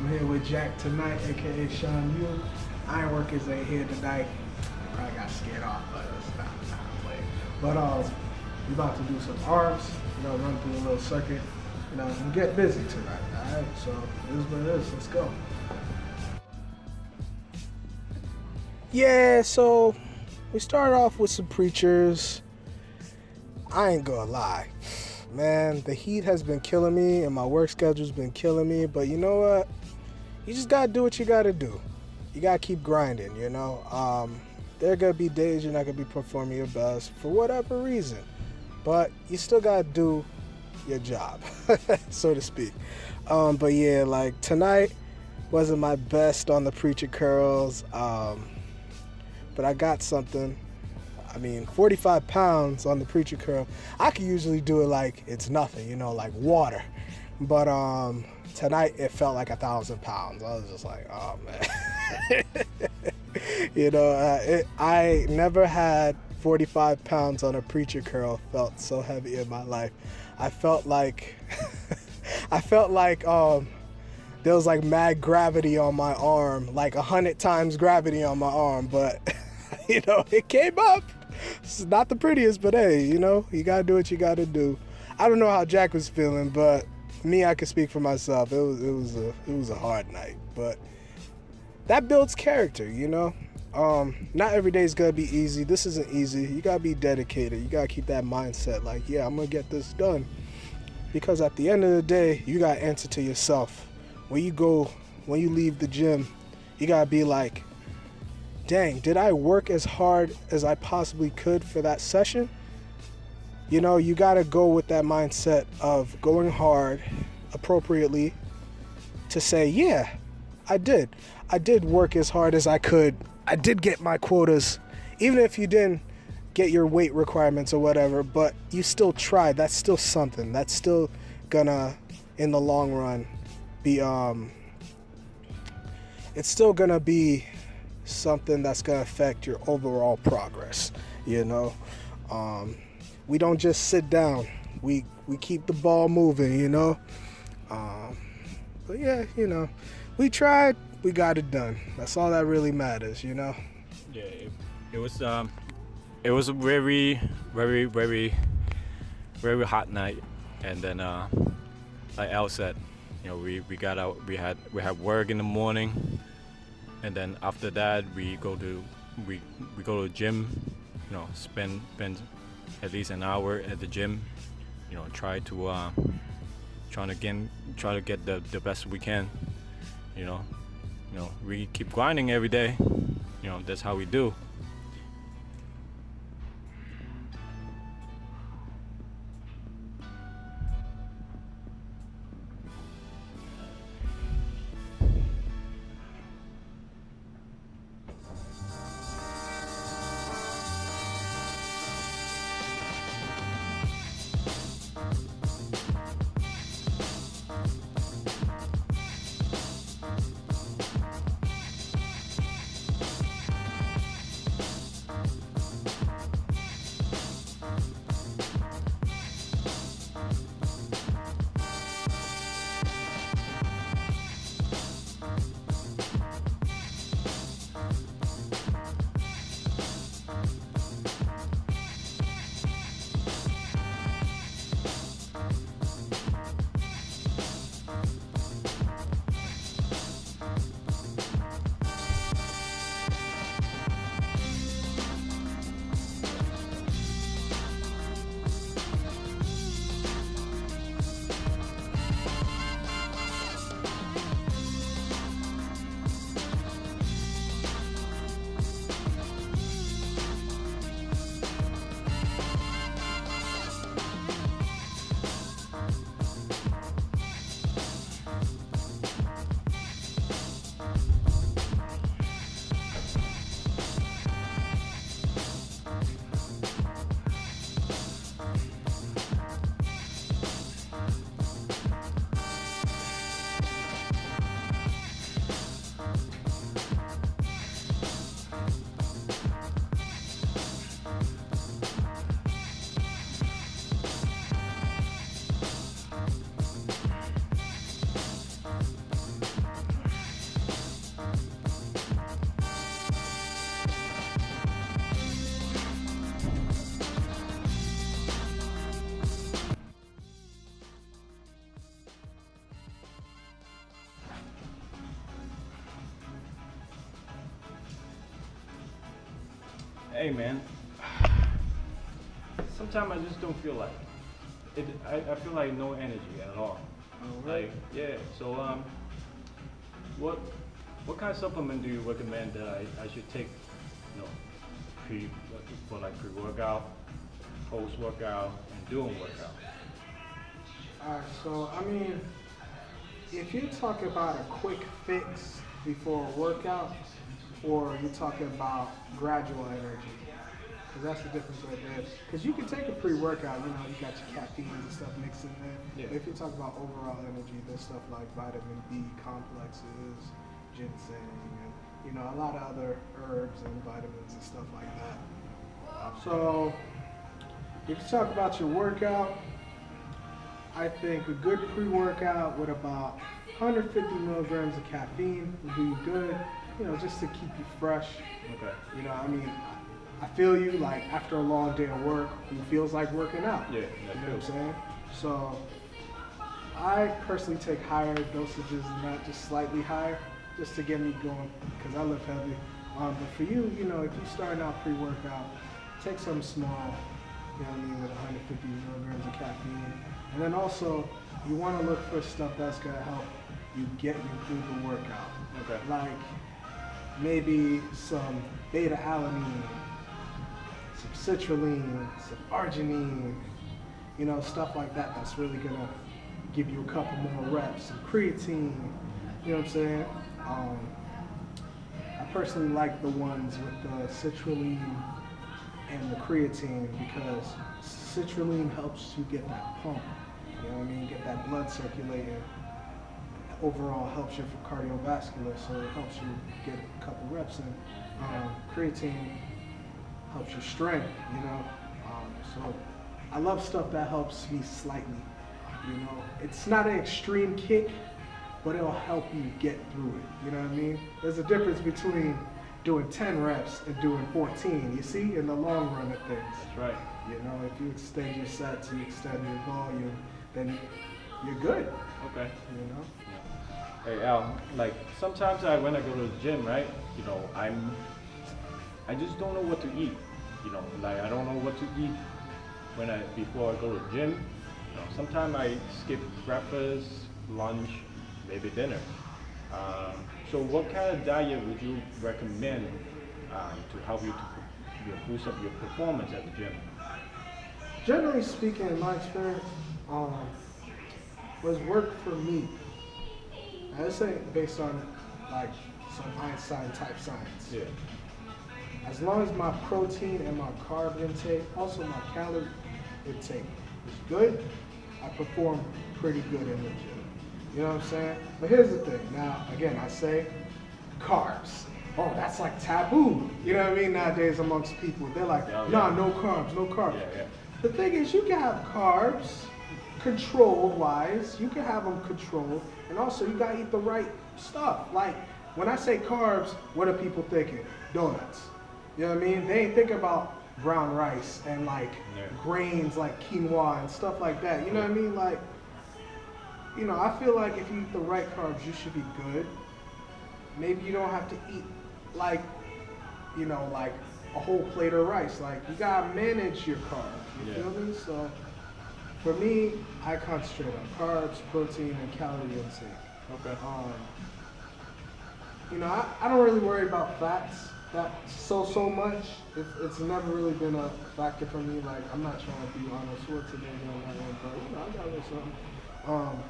I'm here with Jack tonight, aka Sean Yu. Ironworkers ain't here tonight. Probably got scared off, but it's not play. But we about to do some arms, run through a little circuit, and get busy tonight. Alright, so it is what it is. Let's go. Yeah, so we started off with some preachers. I ain't gonna lie. Man, the heat has been killing me and my work schedule's been killing me, but you know what? You just gotta do what you gotta do. You gotta keep grinding, There are gonna be days you're not gonna be performing your best for whatever reason, but you still gotta do your job, so to speak. But yeah, like tonight wasn't my best on the preacher curls, but I got something. 45 pounds on the preacher curl. I could usually do it like it's nothing, like water. But tonight it felt like 1,000 pounds. I was just like, oh man. I never had 45 pounds on a preacher curl felt so heavy in my life. I felt like there was like mad gravity on my arm, like 100 times gravity on my arm, but it came up. It's not the prettiest, but hey, you gotta do what you gotta do. I don't know how Jack was feeling, but me, I can speak for myself. It was a hard night, but that builds character, Not every day is gonna be easy. This isn't easy. You gotta be dedicated. You gotta keep that mindset, like, yeah, I'm gonna get this done. Because at the end of the day, you gotta answer to yourself. When you leave the gym, you gotta be like, dang, did I work as hard as I possibly could for that session? You gotta go with that mindset of going hard appropriately to say, yeah, I did work as hard as I could. I did get my quotas, even if you didn't get your weight requirements or whatever, but you still tried. That's still something. That's still gonna, in the long run, be, it's still gonna be something that's gonna affect your overall progress. We don't just sit down. We keep the ball moving. But yeah, we tried. We got it done. That's all that really matters. Yeah, it was a very, very, very, very hot night, and then like Al said, we got out. We had work in the morning. And then after that, we go to the gym, spend at least an hour at the gym, try to get the best we can, we keep grinding every day, that's how we do. Hey man, sometimes I just don't feel like it. I feel like no energy at all. Oh, really? Like yeah. So what kind of supplement do you recommend that I should take? You know, pre for like pre-workout, post-workout, and during workout. Alright, so I mean, if you're talking about a quick fix before a workout, or you're talking about gradual energy, because that's the difference right there. Because you can take a pre-workout, you know, you got your caffeine and stuff mixed in there. Yeah. But if you're talking about overall energy, there's stuff like vitamin B complexes, ginseng, and you know, a lot of other herbs and vitamins and stuff like that. So if you talk about your workout, I think a good pre-workout with about 150 milligrams of caffeine would do you good, you know, just to keep you fresh. Okay. You know, I mean, I feel you, like after a long day of work, who feels like working out? Yeah, You that's know what I'm good. saying? So I personally take higher dosages than that, just slightly higher, just to get me going, because I lift heavy. But for you, you know, if you're starting out pre-workout, take something small, you know what I mean, with 150 milligrams of caffeine. And then also, you want to look for stuff that's going to help you get you through the workout. Okay. Like maybe some beta alanine, some citrulline, some arginine, you know, stuff like that that's really going to give you a couple more reps. Some creatine, you know what I'm saying? I personally like the ones with the citrulline and the creatine because citrulline helps you get that pump, you know what I mean, get that blood circulating. Overall helps you for cardiovascular, so it helps you get a couple reps in. Creatine helps your strength, you know. So I love stuff that helps me slightly, you know. It's not an extreme kick, but it'll help you get through it, you know what I mean? There's a difference between doing 10 reps and doing 14, you see, in the long run of things. That's right. You know, if you extend your sets, you extend your volume, then you're good, Okay. you know? Hey Al, like sometimes when I go to the gym, right? You know, I just don't know what to eat. You know, like I don't know what to eat before I go to the gym. You know, sometimes I skip breakfast, lunch, maybe dinner. So what kind of diet would you recommend to help you to boost up your performance at the gym? Generally speaking, in my experience, was work for me. Now, this ain't based on like some Einstein type science. Yeah. As long as my protein and my carb intake, also my calorie intake is good, I perform pretty good in the gym. You know what I'm saying? But here's the thing. Now, again, I say carbs. Oh, that's like taboo. You know what I mean? Nowadays amongst people, they're like, Oh, nah, yeah. no carbs, no carbs. Yeah, yeah. The thing is, you can have carbs controlled wise. You can have them controlled, and also you gotta eat the right stuff. Like when I say carbs, what are people thinking? Donuts. You know what I mean? They ain't thinking about brown rice and like Yeah. grains like quinoa and stuff like that. You know what I mean? Like, you know, I feel like if you eat the right carbs, you should be good. Maybe you don't have to eat like, you know, like a whole plate of rice. Like you gotta manage your carbs. You Yeah. feel me? So for me, I concentrate on carbs, protein, and calorie intake. Okay. You know, I don't really worry about fats that so much. It's never really been a factor for me. Like I'm not trying to be Arnold Schwarzenegger on that one, but you know, I got a little something.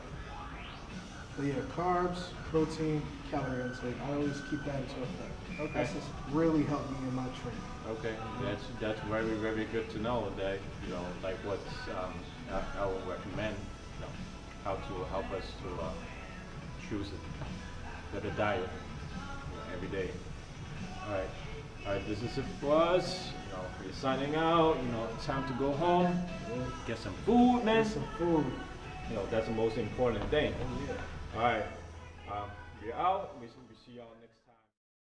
But yeah, carbs, protein, calorie intake. I always keep that into effect. Okay. That's just really helped me in my training. Okay, that's very good to know that you know like what I would recommend, you know, how to help us to choose a better diet, you know, every day. All right, this is it for us. You know, we're signing out. You know, it's time to go home, get some food, man. Get some food. You know, that's the most important thing. Oh, yeah. All right, we're out. We see y'all next.